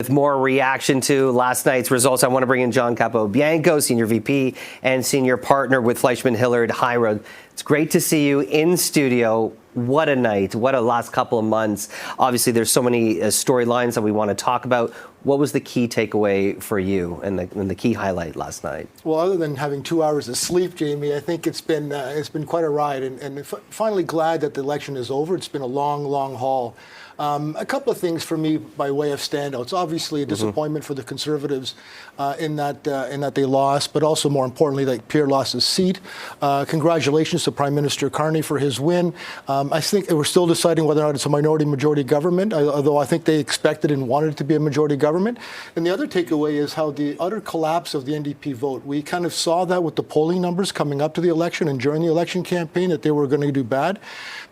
with more reaction to last night's results. I want to bring in John Capobianco, Senior VP and Senior Partner with Fleischman Hillard High Road. It's great to see you in studio. What a night. What a last couple of months. Obviously, there's so many storylines that we want to talk about. What was the key takeaway for you and the key highlight last night? Well, other than having 2 hours of sleep, Jamie, I think it's been quite a ride, and finally glad that the election is over. It's been a long, long haul. A couple of things for me by way of standouts. Obviously, a disappointment for the Conservatives in that they lost, but also more importantly, that Pierre lost his seat. Congratulations to Prime Minister Carney for his win. I think we're still deciding whether or not it's a minority-majority government, although I think they expected and wanted it to be a majority government. And the other takeaway is how the utter collapse of the NDP vote. We kind of saw that with the polling numbers coming up to the election and during the election campaign that they were going to do bad.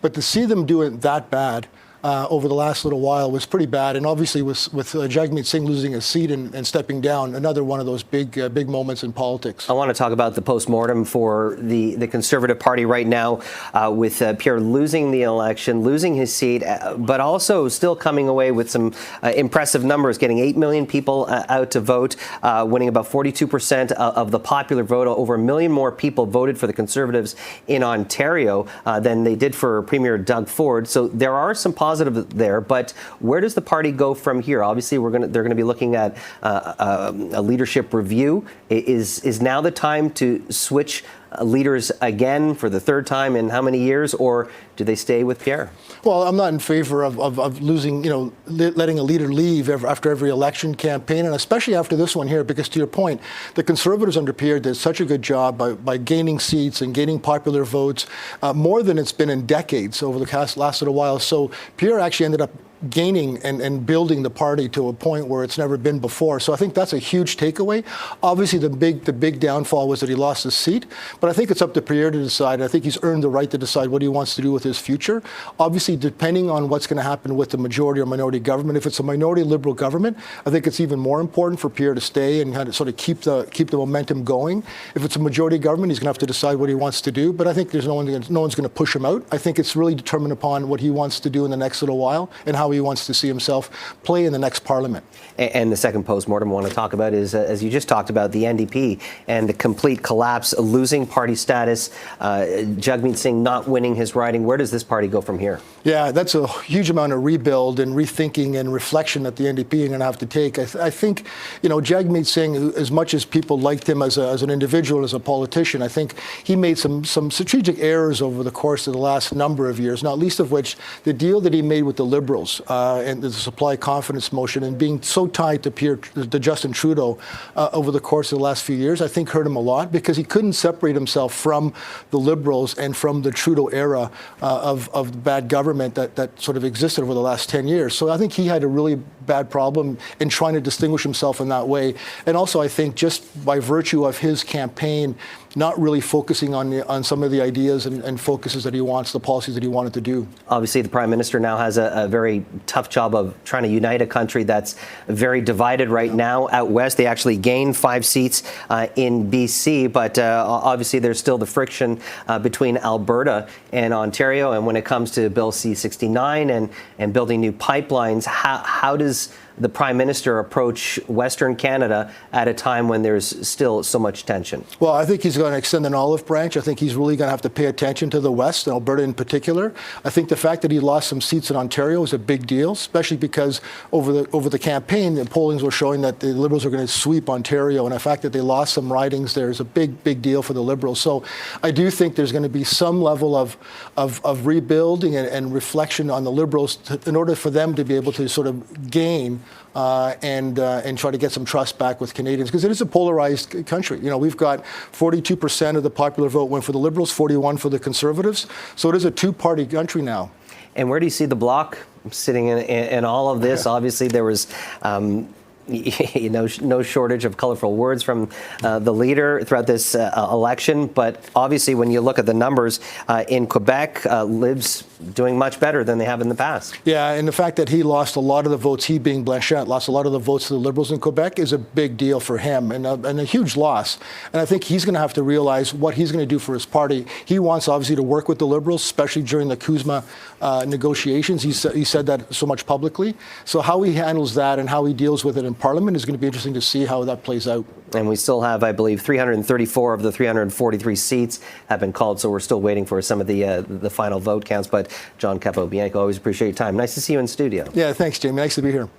But to see them do it that bad over the last little while was pretty bad, and obviously with Jagmeet Singh losing his seat and stepping down, another one of those big moments in politics. I want to talk about the postmortem for the Conservative Party right now, with Pierre losing the election, losing his seat, but also still coming away with some impressive numbers, getting 8 million people out to vote, winning about 42% of the popular vote. Over 1 million more people voted for the Conservatives in Ontario than they did for Premier Doug Ford. So there are some positive there, but where does the party go from here? Obviously, they're going to be looking at a leadership review. Is now the time to switch leaders again for the third time in how many years, or do they stay with Pierre? Well, I'm not in favor of losing, letting a leader leave after every election campaign, and especially after this one here, because to your point, the Conservatives under Pierre did such a good job by gaining seats and gaining popular votes, more than it's been in decades over the last little while. So Pierre actually ended up gaining and building the party to a point where it's never been before. So I think that's a huge takeaway. Obviously, the big downfall was that he lost his seat, but I think it's up to Pierre to decide. I think he's earned the right to decide what he wants to do with his future. Obviously, depending on what's going to happen with the majority or minority government, if it's a minority Liberal government, I think it's even more important for Pierre to stay and kind of sort of keep the momentum going. If it's a majority government, he's going to have to decide what he wants to do. But I think there's no one's going to push him out. I think it's really determined upon what he wants to do in the next little while and how he wants to see himself play in the next parliament. And the second postmortem I want to talk about is, as you just talked about, the NDP and the complete collapse, losing party status, Jagmeet Singh not winning his riding. Where does this party go from here? Yeah, that's a huge amount of rebuild and rethinking and reflection that the NDP are going to have to take. I think, Jagmeet Singh, as much as people liked him as an individual, as a politician, I think he made some strategic errors over the course of the last number of years, not least of which the deal that he made with the Liberals and the supply confidence motion and being so tied to Justin Trudeau over the course of the last few years, I think hurt him a lot because he couldn't separate himself from the Liberals and from the Trudeau era of bad government that sort of existed over the last 10 years. So I think he had a really bad problem in trying to distinguish himself in that way. And also, I think just by virtue of his campaign, not really focusing on some of the ideas and focuses that he wants, the policies that he wanted to do. Obviously, the Prime Minister now has a very tough job of trying to unite a country that's very divided right now out west. They actually gained 5 seats in BC, but obviously there's still the friction between Alberta and Ontario. And when it comes to Bill C-69 and building new pipelines, how does the Prime Minister approach Western Canada at a time when there's still so much tension? Well, I think he's going to extend an olive branch. I think he's really going to have to pay attention to the West, Alberta in particular. I think the fact that he lost some seats in Ontario is a big deal, especially because over the campaign, the pollings were showing that the Liberals are going to sweep Ontario, and the fact that they lost some ridings there is a big deal for the Liberals. So I do think there's going to be some level of rebuilding and reflection on the Liberals in order for them to be able to sort of gain and try to get some trust back with Canadians, because it is a polarized country. We've got 42% of the popular vote went for the Liberals, 41% for the Conservatives. So it is a two-party country now. And where do you see the Bloc sitting in all of this? Obviously, there was No shortage of colorful words from the leader throughout this election. But obviously, when you look at the numbers in Quebec, Libs doing much better than they have in the past. Yeah, and the fact that he lost a lot of the votes, he being Blanchette, lost a lot of the votes to the Liberals in Quebec is a big deal for him and a huge loss. And I think he's going to have to realize what he's going to do for his party. He wants, obviously, to work with the Liberals, especially during the CUSMA negotiations. He said that so much publicly. So how he handles that and how he deals with it in Parliament is going to be interesting to see how that plays out. And we still have, I believe, 334 of the 343 seats have been called, so we're still waiting for some of the final vote counts. But John Capobianco, always appreciate your time. Nice to see you in studio. Yeah, thanks, Jamie. Nice to be here.